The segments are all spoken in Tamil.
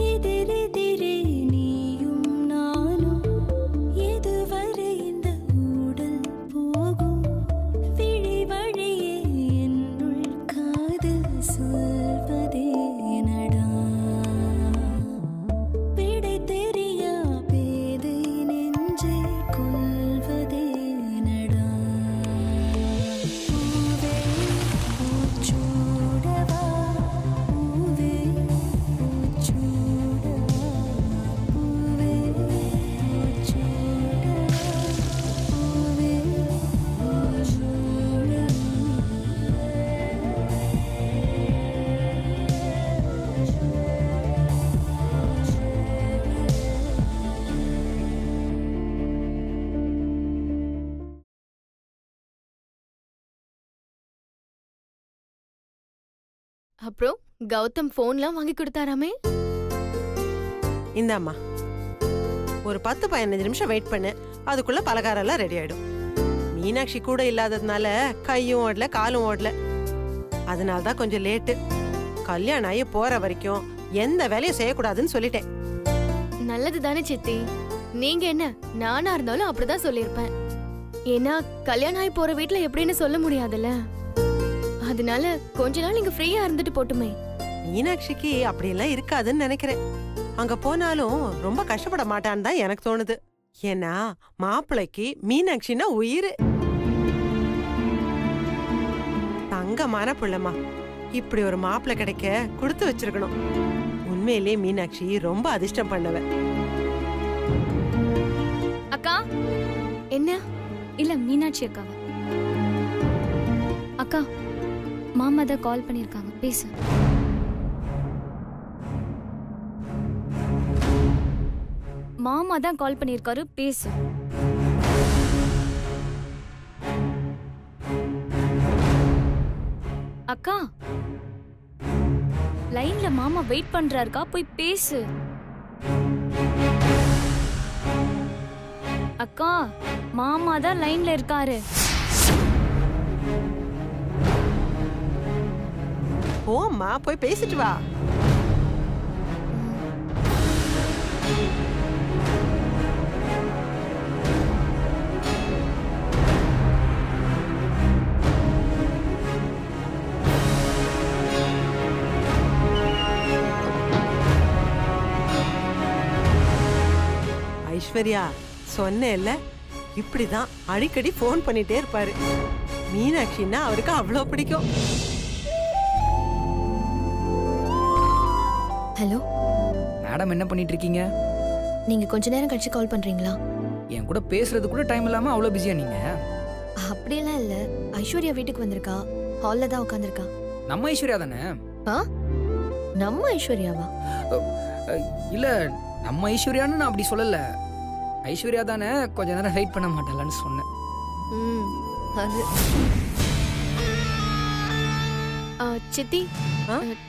எதிரெதிரே நீயும் நானும் எதுவரை இந்த ஊடல் போகும் விழி வழியே என்னுள் காதல் சொல்வதே நடா விடை தெரியா பேதை நெஞ்சை கொள்வதே நடா பூவே பூச்சூடவா பூவே பூச்சூடவா பூவே பூச்சூடவா பூவே அப்புறம் கௌதம் போன்லாம் வாங்கி கொடுத்தாராமே. இந்தாம்மா, ஒரு 10-15 நிமிஷம் வெயிட் பண்ணு, அதுக்குள்ள பலகாரம் எல்லாம் ரெடி ஆயிடும். மீனாட்சி கூட இல்லாததுனால கையும் ஓடல காலும் ஓடல, அதனாலதான் கொஞ்சம் லேட்டு. கல்யாணம் ஆகி போற வரைக்கும் எந்த வேலையும் செய்யக்கூடாதுன்னு சொல்லிட்டேன். நல்லது தானே சித்தி. நீங்க என்ன, நானா இருந்தாலும் அப்படிதான் சொல்லியிருப்பேன். ஏன்னா கல்யாணம் ஆகி போற வீட்டுல எப்படின்னு சொல்ல முடியாதுல்ல. அதனால கொஞ்ச நாள் இங்க ஃப்ரீயா இருந்துட்டு போட்டுமே. மீனாட்சிக்கு அப்படியெல்லாம் இருக்காதுன்னு நினைக்கிறேன். அங்க போனாலும் ரொம்ப கஷ்டப்பட மாட்டான்னு தான் எனக்கு தோணுது. ஏன்னா மாப்பிள்ளைக்கு மீனாட்சின்னா உயிர். தங்கமான பிள்ளைமா, இப்படி ஒரு மாப்பிள்ளை கிடைக்க கொடுத்து வச்சிருக்கணும். உண்மையிலே மீனாட்சி ரொம்ப அதிர்ஷ்டம் பண்ணவ. அக்கா என்ன? இல்ல மீனாட்சி அக்காவா? அக்கா மாமா தான் கால் பண்ணிருக்காங்க, பேசு. மாமா தான் கால் பண்ணிருக்காரு, பேசு. அக்கா லைன்ல மாமா வெயிட் பண்றாருக்கா, போய் பேசு. அக்கா மாமா தான் லைன்ல இருக்காரு. ஓம்மா, போய் பேசிட்டு வா. ஐஸ்வர்யா, சொன்னேல்ல, இப்படிதான் அடிக்கடி போன் பண்ணிட்டே இருப்பாரு. மீனாட்சின்னா அவருக்கு அவ்வளவு பிடிக்கும். ஹலோ மேடம், என்ன பண்ணிட்டு இருக்கீங்க? நீங்க கொஞ்ச நேரம் கழிச்சு கால் பண்றீங்களா? என் கூட பேசுறது கூட டைம் இல்லாம அவ்வளோ பிஸியா நீங்க? அப்படியெல்லாம் இல்ல, ஐஸ்வர்யா வீட்டுக்கு வந்திருக்கா, ஹால்ல தான் உட்காந்துருக்கா. நம்ம ஐஸ்வர்யா தானே? நம்ம ஐஸ்வர்யாவா? இல்ல, நம்ம ஐஸ்வர்யான்னு நான் அப்படி சொல்லல. ஐஸ்வர்யா தானே, கொஞ்ச நேரம் வெயிட் பண்ண மாட்டேன்னு சொன்னேன். அது சித்தி,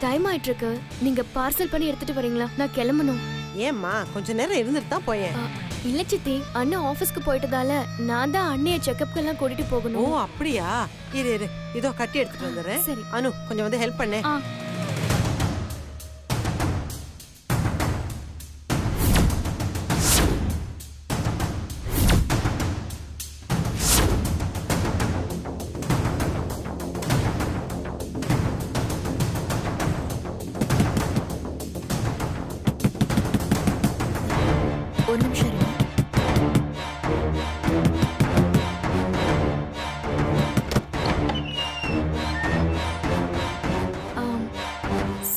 டைம் ஆயிட்டு இருக்கு. நீங்க பார்சல் பண்ணி எடுத்துட்டு வரீங்களா? நான் கிளம்பணும். ஏம்மா, கொஞ்ச நேரம் இருந்துட்டு தான் போயேன். இல்ல சித்தி, அண்ணன் ஆபீஸ்க்கு போயிட்டதால நான் தான் அண்ணிய செக்கப்க்கு எல்லாம் கூட்டிட்டு ஓ போகணும். அப்படியா? இரு இரு, இதோ கட்டி எடுத்துட்டு வந்துடுறேன். சரி. அனு, கொஞ்சம் வந்து ஹெல்ப் பண்ணு. ஒரு நிமிஷம் இருங்க.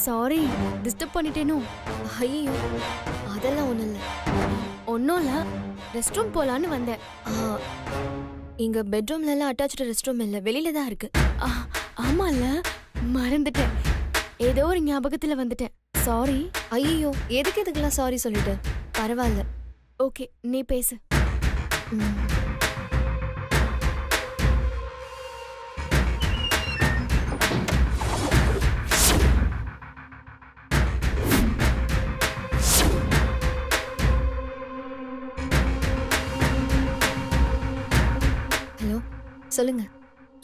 சாரி, டிஸ்டர்ப் பண்ணிட்டேனோ? ஐயோ, அதெல்லாம் ஒண்ணும் இல்ல. ஒன்னும் இல்ல, ரெஸ்ட் ரூம் போலான்னு வந்தேன். இங்க பெட்ரூம்ல எல்லாம் அட்டாச்டு ரெஸ்ட் ரூம் இல்ல, வெளியில தான் இருக்கு. ஆமால, மறந்துட்டேன். ஏதோ ஒரு ஞாபகத்துல வந்துட்டேன். சாரி. ஐயோ, எதுக்கு இதுக்கெல்லாம் சாரி சொல்லிட்டு? பரவாயில்ல. ஓகே, நீ பேசு. ஹலோ, சொல்லுங்க.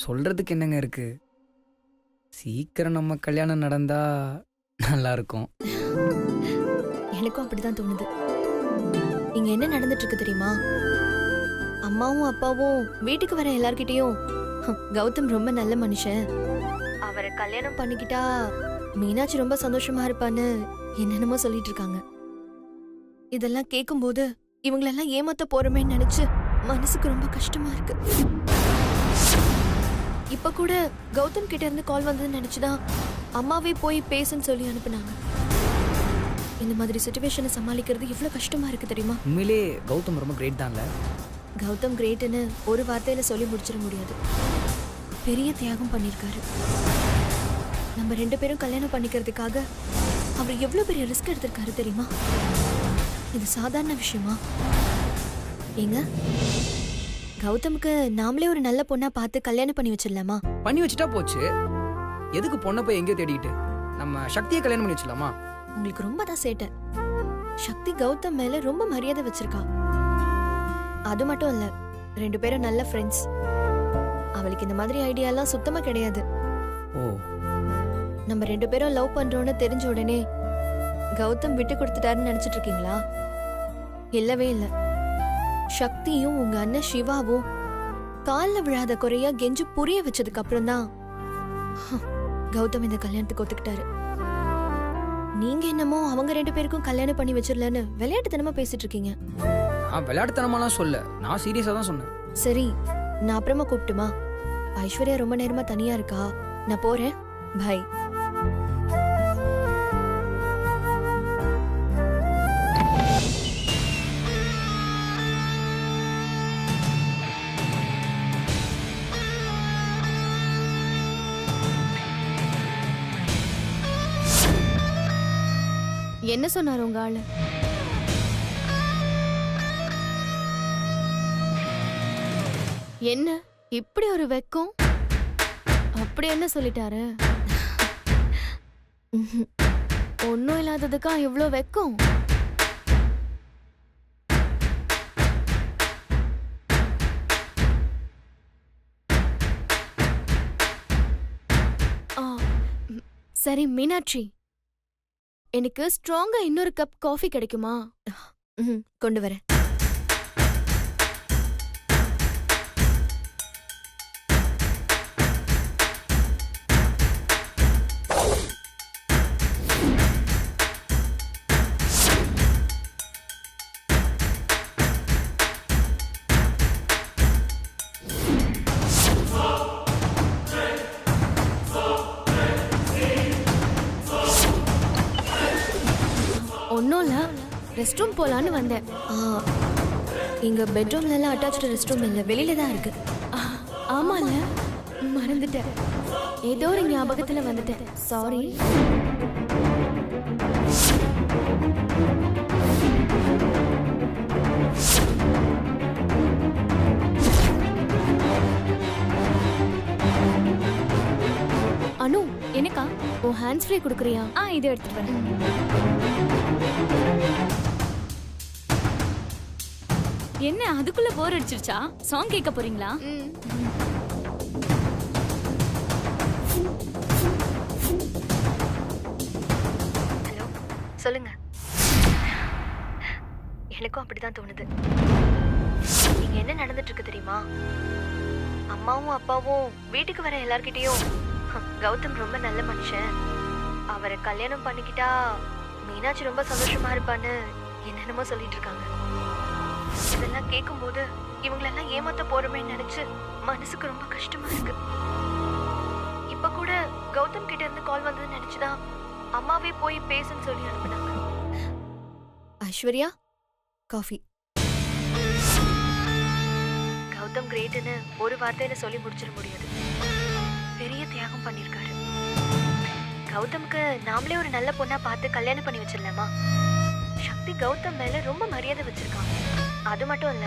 சொல்றதுக்கு என்னங்க இருக்கு? சீக்கிரம் நம்ம கல்யாணம் நடந்தா நல்லா இருக்கும். எனக்கும் அப்படிதான் தோணுது. இங்க என்ன நடந்துட்டு இருக்கு தெரியுமா? அம்மாவும் அப்பாவும் வீட்டுக்கு வர எல்லார்கிட்டயும் கௌதம் ரொம்ப நல்ல மனுஷன், அவரை கல்யாணம் பண்ணிக்கிட்டா மீனாட்சி ரொம்ப சந்தோஷமா இருப்பான்னு என்னென்னமோ சொல்லிட்டு இருக்காங்க. இதெல்லாம் கேட்கும்போது இவங்களெல்லாம் ஏமாத்த போறோமேன்னு நினைச்சு மனசுக்கு ரொம்ப கஷ்டமா இருக்கு. இப்ப கூட கௌதம் கிட்ட இருந்து கால் வந்ததுன்னு நினைச்சுதான் அம்மாவே போய் பேசுன்னு சொல்லி அனுப்புனாங்க. இந்த மாதிரி சிச்சுவேஷனை சமாளிக்கிறது எவ்வளவு கஷ்டமா இருக்கு தெரியுமா? உண்மையிலே கௌதம் ரொம்ப கிரேட் தான்ல. கௌதம் கிரேட்னு ஒரு வார்த்தையில சொல்லி முடிச்சிட முடியாது. பெரிய தியாகம் பண்ணிருக்காரு. நம்ம 2 பேரும் கல்யாணம் பண்ணிக்கிறதுக்காக அவர் எவ்வளவு பெரிய ரிஸ்க் எடுத்திருக்காரு தெரியுமா? இது சாதாரண விஷயமா? ஏங்க, கௌதமுக்கு நாமளே ஒரு நல்ல பொண்ணா பார்த்து கல்யாணம் பண்ணி வச்சிடலாமா? பண்ணி வச்சுட்டா போச்சு. எதுக்கு பொண்ணை போய் எங்கேயோ தேடிக்கிட்டு? நம்ம சக்தியை கல்யாணம் பண்ணி வச்சிடலாமா? உங்களுக்கு ரொம்ப தான் சேட்டை. சக்தி கௌதம் மேல ரொம்ப மரியாதை வச்சிருக்கா. அது மட்டும் இல்ல, 2 பேரும் நல்ல ஃப்ரெண்ட்ஸ். அவளுக்கு இந்த மாதிரி ஐடியா எல்லாம் சுத்தமா கிடையாது. ஓ, நம்ம 2 பேரும் லவ் பண்றோம்னு தெரிஞ்ச உடனே கௌதம் விட்டு கொடுத்துட்டாருன்னு நினைச்சிட்டு இருக்கீங்களா? இல்லவே இல்ல. சக்தியும் உங்க அண்ணன் சிவாவும் கால்ல விழாத குறையா கெஞ்சு புரிய வச்சதுக்கு அப்புறம் தான் கௌதம் இந்த கல்யாணத்துக்கு ஒத்துக்கிட்டாரு. நீங்க என்னமோ அவங்க 2 பேருக்கும் கல்யாணம் பண்ணி வச்சிடலன்னு விளையாட்டுத்தனமா பேசிட்டு இருக்கீங்க. நான் விளையாட்டுத்தனமாலாம் சொல்ல, நான் சீரியஸா தான் சொன்னேன். சரி, நான் அப்புறமா கூப்பிட்டுமா? ஐஸ்வர்யா ரொம்ப நேரமா தனியா இருக்கா, நான் போறேன். பை. என்ன சொன்னார் உங்க ஆளு? என்ன இப்படி ஒரு வெக்கம்? அப்படி என்ன சொல்லிட்டாரு? ஒன்னும் இல்லாததுக்கா இவ்ளோ வெக்கம்? சரி மீனாட்சி, எனக்கு ஸ்ட்ராங்கா இன்னொரு கப் காஃபி கிடைக்குமா? கொண்டு வரேன். ஒன்னும் இல்ல, ரெஸ்ட் ரூம் போலான்னு வந்தேன். இங்க பெட்ரூம்ல எல்லாம் அட்டாச்டு ரெஸ்ட் ரூம் இல்ல, வெளியில தான் இருக்கு. ஆமால, மறந்துட்டேன். ஏதோ ஒரு ஞாபகத்துல வந்துட்டேன். சாரி. அனு, எனக்கா? உன் ஹேண்ட்ஸ் ஃப்ரீ குடுக்குறியா? இது எடுத்துட்டு வரேன். என்ன அதுக்குள்ள போர் அடிச்சிருச்சா? சாங் கேட்க போறீங்களா? ஹலோ, சொல்லுங்க. எனக்கும் அப்படிதான் தோணுது. இங்க என்ன நடந்துட்டு இருக்கு தெரியுமா? அம்மாவும் அப்பாவும் வீட்டுக்கு வர எல்லார்கிட்டயும் கௌதம் ரொம்ப நல்ல மனுஷன், அவரை கல்யாணம் பண்ணிக்கிட்டா மீனாட்சி ரொம்ப சந்தோஷமா இருப்பான்னு என்னென்னமோ சொல்லிட்டு இருக்காங்க. இதெல்லாம் கேட்கும்போது இவங்களெல்லாம் ஏமாத்த போறோமேன்னு நினைச்சு மனசுக்கு ரொம்ப கஷ்டமா இருக்கு. இப்ப கூட கௌதம் கிட்ட இருந்து கால் வந்ததுன்னு நினைச்சுதான் அம்மாவே போய் பேசுன்னு சொல்லி அனுப்புனாங்க. ஐஸ்வர்யா, காஃபி. கௌதம் கிரேட்னு ஒரு வார்த்தையில சொல்லி முடிச்சிட முடியாது. பெரிய தியாகம் பண்ணிருக்காரு. கௌதமுக்கு நாமளே ஒரு நல்ல பொண்ணா பார்த்து கல்யாணம் பண்ணி வச்சிடலாமா? சக்தி கௌதம் மேல ரொம்ப மரியாதை வச்சிருக்கான். அது மட்டும் இல்ல,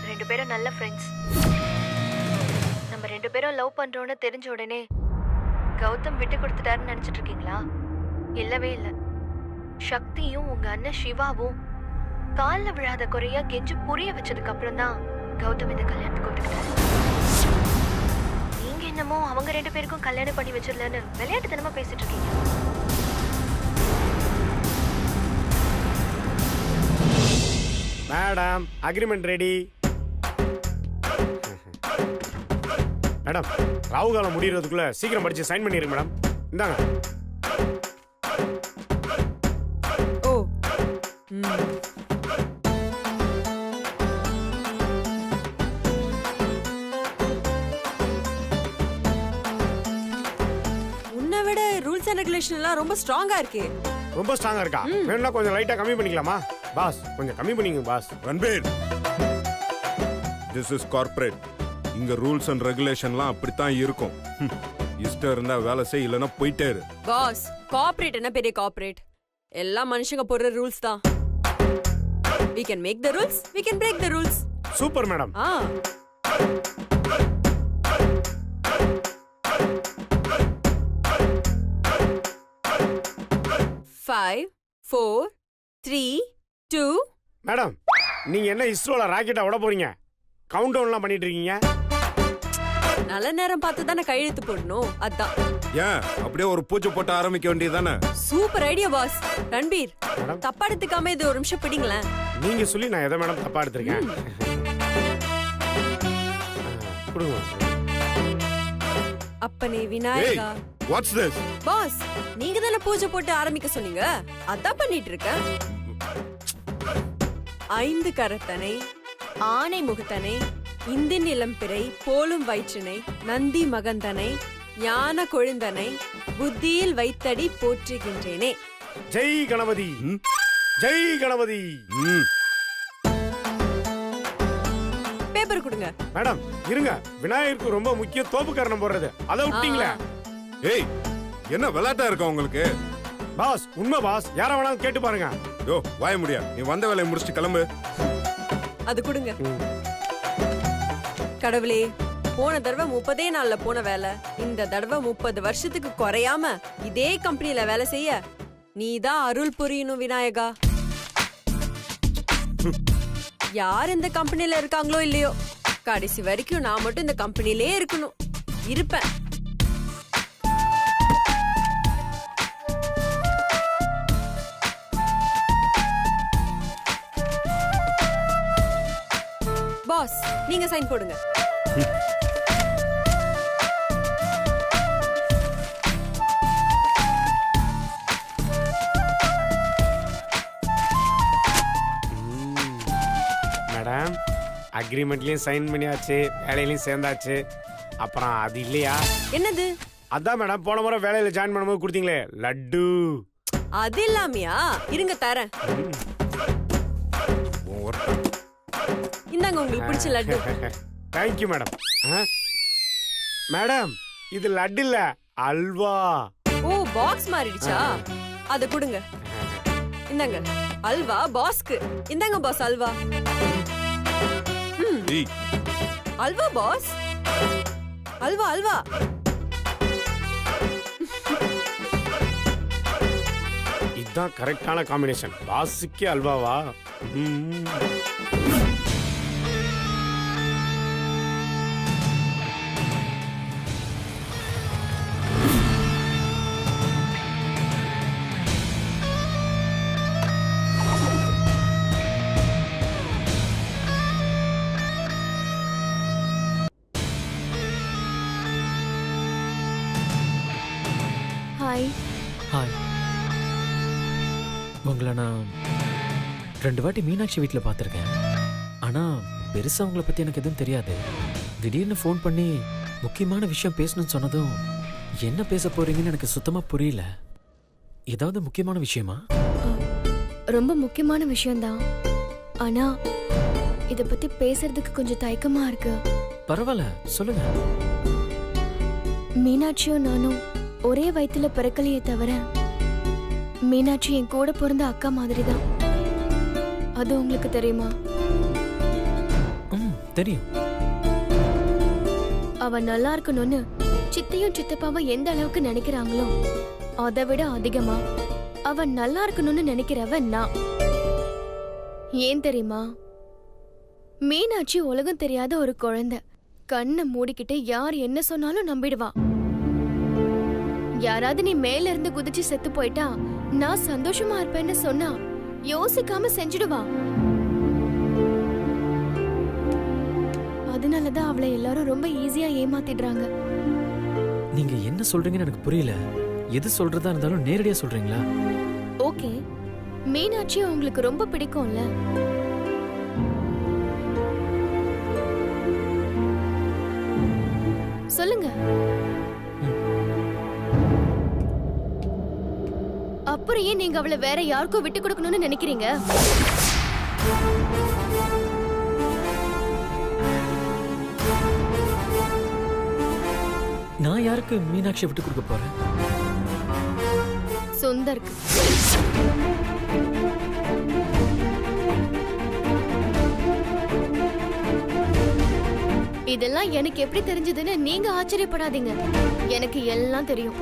2 பேரும் நல்ல ஃப்ரெண்ட்ஸ். நம்ம 2 பேரும் லவ் பண்றோம்னு தெரிஞ்ச உடனே கௌதம் விட்டு கொடுத்துட்டாருன்னு நினைச்சிட்டு இருக்கீங்களா? இல்லவே இல்ல. சக்தியும் உங்க அண்ணன் சிவாவும் கால்ல விழாத குறையா கெஞ்சு புரிய வச்சதுக்கு அப்புறம் தான் கௌதம் இந்த கல்யாணத்துக்கு ஒத்துக்கிட்டாரு. நீங்க என்னமோ அவங்க 2 பேருக்கும் கல்யாணம் பண்ணி வச்சிடலன்னு விளையாட்டுத்தனமா பேசிட்டு இருக்கீங்க. Madam agreement ready. மேடம் ராவு காலம் முடியறதுக்குள்ள சீக்கிரம் படிச்சு சைன் பண்ணிருங்க மேடம். இந்தாங்க. ஓ உன்னை விட ரூல்ஸ் அண்ட் ரெகுலேஷன் எல்லாம் ரொம்ப ஸ்ட்ராங்கா இருக்கே. ரொம்ப ஸ்ட்ராங்கா இருக்கா? வேணும்னா கொஞ்சம் லைட்டா கம்மி பண்ணிக்கலாமா? பாஸ் கொஞ்சம் கம்மி பண்ணிங்க boss. Ranbir, this is corporate. இங்க ரூல்ஸ் அண்ட் ரெகுலேஷன்லாம் அப்படித்தான் இருக்கும். இஷ்டம் இருந்தா வேலை செய், இல்லைன்னா போயிட்டே இரு. பாஸ், கார்ப்பரேட் என்ன பெரிய கார்ப்பரேட்? எல்லா மனுஷங்க போடுற ரூல்ஸ் தான். we can make the rules, we can break the rules. Super madam. 5 4 3 2. Madam நீங்க என்ன இஸ்ரோல ராக்கெட்டா விட போறீங்க? கவுண்ட் டவுன்லாம் பண்ணிட்டு இருக்கீங்க. நல்ல நேரம் பார்த்து தானே கையெழுத்து போடணும். அதான். ஏன் அப்படியே ஒரு பூஜை போட்டு ஆரம்பிக்க வேண்டியதானே? Super idea pass. ரன்பீர், தப்பா எடுத்துக்காம இது ஒரு நிமிஷம் பிடிங்களேன். நீங்க சொல்லி நான் எதை மேடம் தப்பா எடுத்திருக்கேன்? அப்பனே விநாயகா. Watts this? பாஸ், நீங்க தானே பூஜை போட்டு ஆரம்பிக்க சொன்னீங்க. அதான் பண்ணிட்டு இருக்கேன். 5 கரத்தனை, ஆனை முகத்தனை, இந்தின் இளம்பிறை, போலும் வயிற்றினை, நந்தி மகந்தனை, ஞான கொழுந்தனை, புத்தியில் வைத்தடி போற்றுகின்றேனே. ஜெய் கணபதி, ஜெய் கணபதி. பேப்பர் கொடுங்க. மேடம் இருங்க, விநாயகருக்கு ரொம்ப முக்கிய தோப்பு கரணம் போடுறது, அதை விட்டீங்களே. ஏய், என்ன விளையாட்டா இருக்கா உங்களுக்கு? பாஸ் உண்மை பாஸ், யார வேணாலும் கேட்டு பாருங்க. யோ வாய முடியா, நீ வந்த வேலையை முடிச்சுட்டு கிளம்பு. அது கொடுங்க. கடவுளே, போன தடவை 30 நாள்ல போன வேலை, இந்த தடவை 30 வருஷத்துக்கு குறையாம இதே கம்பெனில வேலை செய்ய நீதான் அருள் புரியணும் விநாயகா. யார் இந்த கம்பெனில இருக்காங்களோ இல்லையோ, கடைசி வரைக்கும் நான் மட்டும் இந்த கம்பெனிலே இருக்கணும். இருப்பேன். பாஸ், நீங்க சைன் போடுங்க. மேடம் அக்ரிமெண்ட்லயும் சைன் பண்ணியாச்சு, வேலையிலயும் சேர்ந்தாச்சு. அப்புறம் அது இல்லையா? என்னது? அதான் மேடம் போன முறை வேலையில ஜாயின் பண்ணும்போது கொடுத்தீங்களே லட்டு, அது இல்லாமையா? இருங்க தரேன். இந்தாங்க உங்களுக்கு பிடிச்ச லட்டு. Thank you madam. மேடம் இது லட்டு இல்ல, அல்வா. ஓ, பாக்ஸ் மாறிடுச்சா? அத கொடுங்க. இந்தாங்க அல்வா பாஸ்க்கு. இந்தாங்க பாஸ் அல்வா. அல்வா பாஸ், அல்வா அல்வா. இதுதான் கரெக்டான காம்பினேஷன். பாஸுக்கே அல்வாவா? ஹாய். ஹாய். உங்களை நான் 2 வாட்டி மீனாட்சி வீட்டில் பார்த்துருக்கேன். ஆனால் பெருசாக உங்களை பற்றி எனக்கு எதுவும் தெரியாது. திடீர்னு ஃபோன் பண்ணி முக்கியமான விஷயம் பேசணும்னு சொன்னதும் என்ன பேச போறீங்கன்னு எனக்கு சுத்தமாக புரியல. ஏதாவது முக்கியமான விஷயமா? ரொம்ப முக்கியமான விஷயம்தான். ஆனா இத பத்தி பேசுறதுக்கு கொஞ்சம் தயக்கமா இருக்கு. பரவாயில்ல, சொல்லுங்க. மீனாட்சியும் நானும் ஒரே வயித்துல பிறக்கலையே தவிர, மீனாட்சி என் கூட பிறந்த அக்கா மாதிரி தான். அது உங்களுக்கு தெரியுமா? தெரியும். அவ நல்லா இருக்கணும்னு சித்தையும் சித்தப்பாவும் எந்த அளவுக்கு நினைக்கிறாங்களோ அதை விட அதிகமா அவ நல்லா இருக்கணும்னு நினைக்கிறவ நான். ஏன் தெரியுமா? மீனாட்சி உலகம் தெரியாத ஒரு குழந்தை. கண்ணை மூடிக்கிட்டு யார் என்ன சொன்னாலும் நம்பிடுவா. யாராவது நீ மேல இருந்து குதிச்சு செத்து போயிட்டா நான் சந்தோஷமா இருப்பேன்னு சொன்னா யோசிக்காம செஞ்சிடுவா. அதனாலதான் அவளை எல்லாரும் ரொம்ப ஈஸியா ஏமாத்திடுறாங்க. நீங்க என்ன சொல்றீங்கன்னு எனக்கு புரியல. எது சொல்றதா இருந்தாலும் நேரடியா சொல்றீங்களா? ஓகே, மீனாட்சி உங்களுக்கு ரொம்ப பிடிக்கும்ல? சொல்லுங்க. அப்புறம் ஏன் நீங்க அவளை வேற யாருக்கும் விட்டு கொடுக்கணும்னு நினைக்கிறீங்க? நான் யாருக்கு மீனாட்சியை விட்டு கொடுக்க போறேன்? சுந்தருக்கு. இதெல்லாம் எனக்கு எப்படி தெரிஞ்சதுன்னு நீங்க ஆச்சரியப்படாதீங்க. எனக்கு எல்லாம் தெரியும்.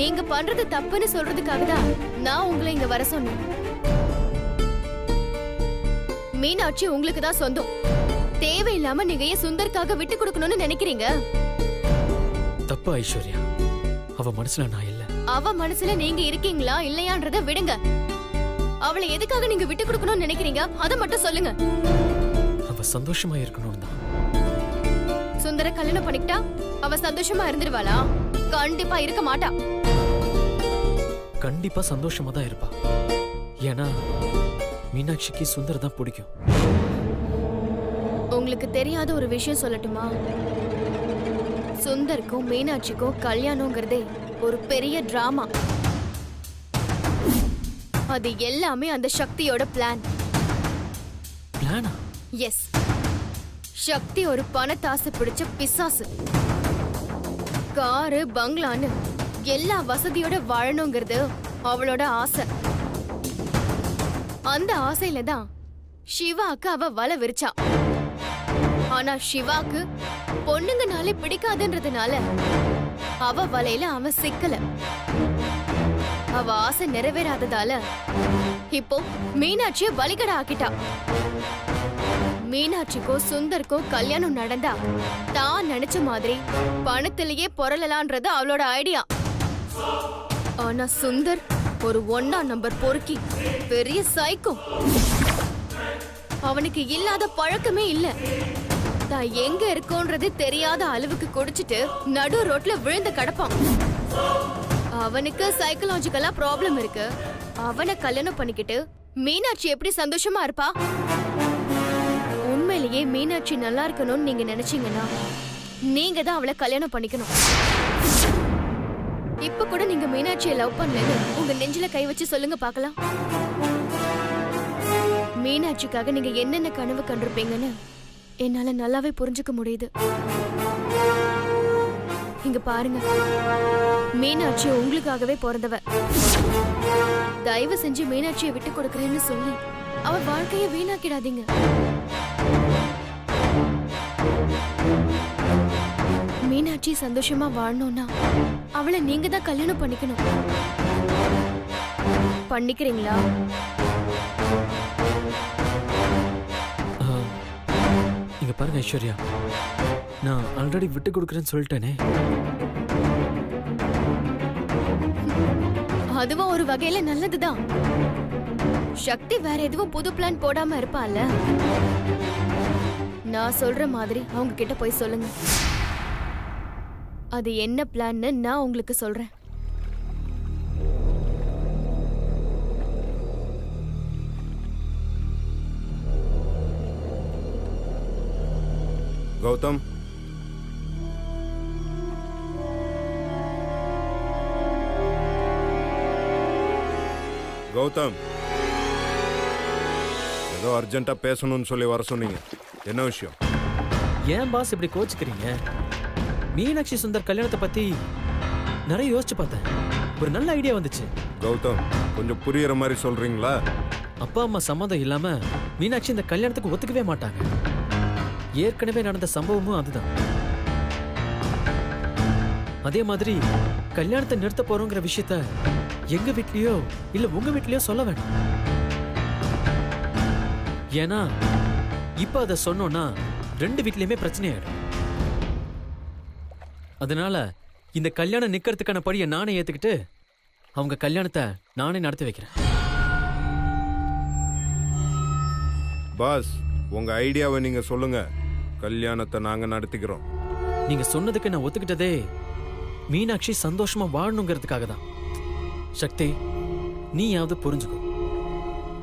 நீங்க பண்றது தப்புன்னு சொல்றதுக்காக தான் நான் உங்களை இங்க வர சொன்னேன். மீனாட்சி உங்களுக்கு தான் சொந்தம். தேவையில்லாம நீங்க ஏன் சுந்தருக்காக விட்டு கொடுக்கணும்னு நினைக்கிறீங்க? தப்பு ஐஸ்வர்யா. அவ மனசுல நான் இல்ல. அவ மனசுல நீங்க இருக்கீங்களா இல்லையான்றத விடுங்க. அவளை எதுக்காக நீங்க விட்டு கொடுக்கணும்னு நினைக்கிறீங்க அத மட்டும் சொல்லுங்க. அவ சந்தோஷமா இருக்கணும் தான். சுந்தர கல்யாணம் பண்ணிக்கிட்டா அவ சந்தோஷமா இருந்துருவாளா? கண்டிப்பா இருக்க மாட்டா. கண்டிப்பா சந்தோஷமா தான் இருப்பா. ஏன்னா மீனாட்சிக்கு சுந்தர் தான் பிடிக்கும். உங்களுக்கு தெரியாத ஒரு விஷயம் சொல்லட்டுமா? சுந்தருக்கும் மீனாட்சிக்கும் கல்யாணங்கிறதே ஒரு பெரிய டிராமா. அது எல்லாமே அந்த சக்தியோட பிளான். பிளானா? எஸ். சக்தி ஒரு பணத்தாசை பிடிச்ச பிசாசு. காரு பங்களான்னு எல்லா வசதியோட வாழணுங்கிறது அவளோட ஆசை. அந்த ஆசையில தான் சிவாக்கு அவ வலை விரிச்சா. ஆனா சிவாக்கு பொண்ணுங்கனாலே பிடிக்காதுன்றதுனால அவ வலையில அவன் சிக்கல. அவ ஆசை நிறைவேறாததால இப்போ மீனாட்சிய பலிகடை ஆக்கிட்டா. மீனாட்சிக்கோ சுந்தருக்கோ கல்யாணம் நடந்தா தான் நினைச்ச மாதிரி பணத்திலேயே பொருளலான்றது அவளோட ஐடியா. ஆனா சுந்தர் ஒரு 1ஆம் நம்பர் பொறுக்கி, பெரிய சைக்கோ. அவனுக்கு இல்லாத பழக்கமே இல்ல. தான் எங்க இருக்கோன்றது தெரியாத அளவுக்கு குடிச்சிட்டு நடு ரோட்ல விழுந்து கிடப்பான். அவனுக்கு சைக்கலாஜிக்கலா ப்ராப்ளம் இருக்கு. அவனை கல்யாணம் பண்ணிக்கிட்டு மீனாட்சி எப்படி சந்தோஷமா இருப்பா? உண்மையிலேயே மீனாட்சி நல்லா இருக்கணும்னு நீங்க நினைச்சீங்கன்னா நீங்க தான் அவளை கல்யாணம் பண்ணிக்கணும். இப்ப கூட நீங்க மீனாட்சியை லவ் பண்ணலன்னு உங்க நெஞ்சில கை வச்சு சொல்லுங்க பாக்கலாம். மீனாட்சிக்காக நீங்க என்னென்ன கனவு கண்டிருப்பீங்கன்னு என்னால நல்லாவே புரிஞ்சுக்க முடியுது. இங்க பாருங்க, மீனாட்சி உங்களுக்காகவே பிறந்தவ. தயவு செஞ்சு மீனாட்சியை விட்டு கொடுக்கறேன்னு சொல்லி அவ வாழ்க்கைய வீணாக்கிடாதீங்க. மீனாட்சி சந்தோஷமா வாழணும்னா அவளை நீங்க தான் கல்யாணம் பண்ணிக்கணும். பண்ணிக்கிறீங்களா? இங்க பாருங்க ஐஸ்வர்யா, நான் ஆல்ரெடி விட்டு கொடுக்கறேன்னு சொல்லிட்டேனே. அதுவும் ஒரு வகையில நல்லதுதான். சக்தி வேற எதுவும் புது பிளான் போடாம இருப்பால. நான் சொல்ற மாதிரி அவங்க கிட்ட போய் சொல்லுங்க. அது என்ன பிளான்னு நான் உங்களுக்கு சொல்றேன். கௌதம், கௌதம், ஏதோ அர்ஜென்ட்டா பேசணும்னு சொல்லி வர சொன்னீங்க. என்ன விஷயம்? ஏன் பாஸ் இப்படி கோச்சுக்கிறீங்க? மீனாட்சி சுந்தர் கல்யாணத்தை பத்தி நிறைய யோசிச்சு பார்த்தேன். ஒரு நல்ல ஐடியா வந்துச்சு. கௌதம், கொஞ்சம் புரியுற மாதிரி சொல்றீங்களா? அப்பா அம்மா சம்மதம் இல்லாம மீனாட்சி இந்த கல்யாணத்துக்கு ஒத்துக்கவே மாட்டாங்க. ஏற்கனவே நடந்த சம்பவமும் அதுதான். அதே மாதிரி கல்யாணத்தை நிறுத்த போறோங்கிற விஷயத்த எங்க வீட்லயோ இல்ல உங்க வீட்லயோ சொல்ல வேண்டாம். ஏன்னா இப்ப அதை சொன்னோம்னா 2 வீட்லயுமே பிரச்சனை ஆயிடும். அதனால இந்த கல்யாணம் நிக்கிறதுக்கான படியை நானே ஏத்துக்கிட்டு அவங்க கல்யாணத்தை நானே நடத்தி வைக்கிறேன். பாஸ், உங்க ஐடியாவை நீங்க சொல்லுங்க. கல்யாணத்தை நாங்க நடத்திக்கிறோம். நீங்க சொன்னதுக்கு நான் ஒத்துக்கிட்டதே மீனாட்சி சந்தோஷமா வாழணுங்கிறதுக்காக தான். சக்தி, நீயாவது புரிஞ்சுக்கோ.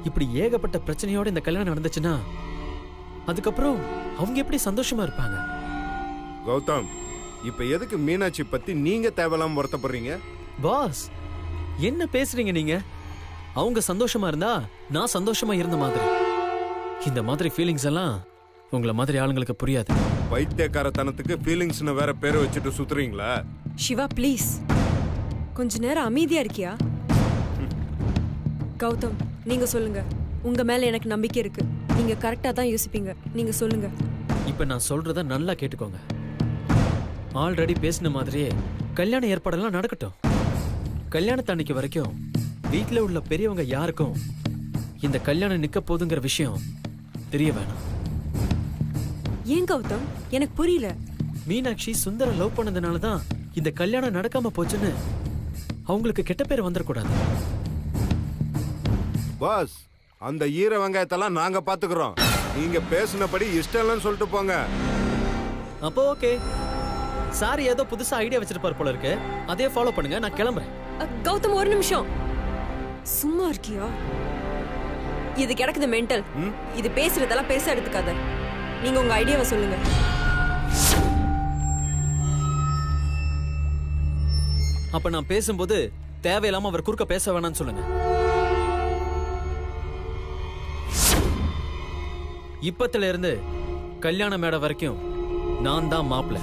இப்படி ஏகப்பட்ட பிரச்சனையோட இந்த கல்யாணம் நடந்துச்சுன்னா அதுக்கப்புறம் அவங்க எப்படி சந்தோஷமா இருப்பாங்க? கௌதம், இப்ப எதுக்கு மீனாட்சி பத்தி நீங்க தேவையில்லாம வருத்தப்படுறீங்க? பாஸ், என்ன பேசுறீங்க நீங்க? அவங்க சந்தோஷமா இருந்தா நான் சந்தோஷமா இருந்த மாதிரி. இந்த மாதிரி ஃபீலிங்ஸ் எல்லாம் உங்களை மாதிரி ஆளுங்களுக்கு புரியாது. பைத்தியக்காரத்தனத்துக்கு ஃபீலிங்ஸ்னு வேற பேரை வச்சுட்டு சுத்துறீங்களா? சிவா ப்ளீஸ் கொஞ்ச நேரம் அமைதியா இருக்கியா? கௌதம், நீங்க சொல்லுங்க. உங்க மேல எனக்கு நம்பிக்கை இருக்கு. நீங்க கரெக்டா தான் யோசிப்பீங்க. நீங்க சொல்லுங்க. இப்ப நான் சொல்றத நல்லா கேட்டுக்கோங்க. ஆல்ரெடி பேசின மாதிரியே கல்யாண ஏற்பாடெல்லாம் நடக்கட்டும். கல்யாணத்து அன்னைக்கு வரைக்கும் வீட்டுல உள்ள பெரியவங்க யாருக்கும் இந்த கல்யாணம் நிக்க போதுங்கிற விஷயம் தெரிய வேணாம். ஏன் கௌதம்? எனக்கு புரியல. மீனாட்சி சுந்தர லவ் பண்ணதுனால தான் இந்த கல்யாணம் நடக்காம போச்சுன்னு அவங்களுக்கு கெட்ட பேர் வந்துடக்கூடாது. பாஸ், அந்த ஈர வெங்காயத்தெல்லாம் நாங்க பாத்துக்கிறோம். நீங்க பேசினபடி இஷ்டம் இல்லைன்னு சொல்லிட்டு போங்க. அப்போ ஓகே. சாரி ஏதோ புதுசா ஐடியா வச்சிருப்பாரு போல இருக்கு. அதே ஃபாலோ பண்ணுங்க. நான் கிளம்புறேன். கௌதம் ஒரு நிமிஷம். சும்மா இருக்கியா? இது கிடக்குது மென்டல். இது பேசுறதெல்லாம் பெருசா எடுத்துக்காத. நீங்க உங்க ஐடியாவை சொல்லுங்க. அப்ப நான் பேசும்போது தேவையில்லாம அவர் குறுக்க பேச வேணாம்னு சொல்லுங்க. இப்பத்துல இருந்து கல்யாண மேடை வரைக்கும் நான் தான் மாப்பிள்ளை.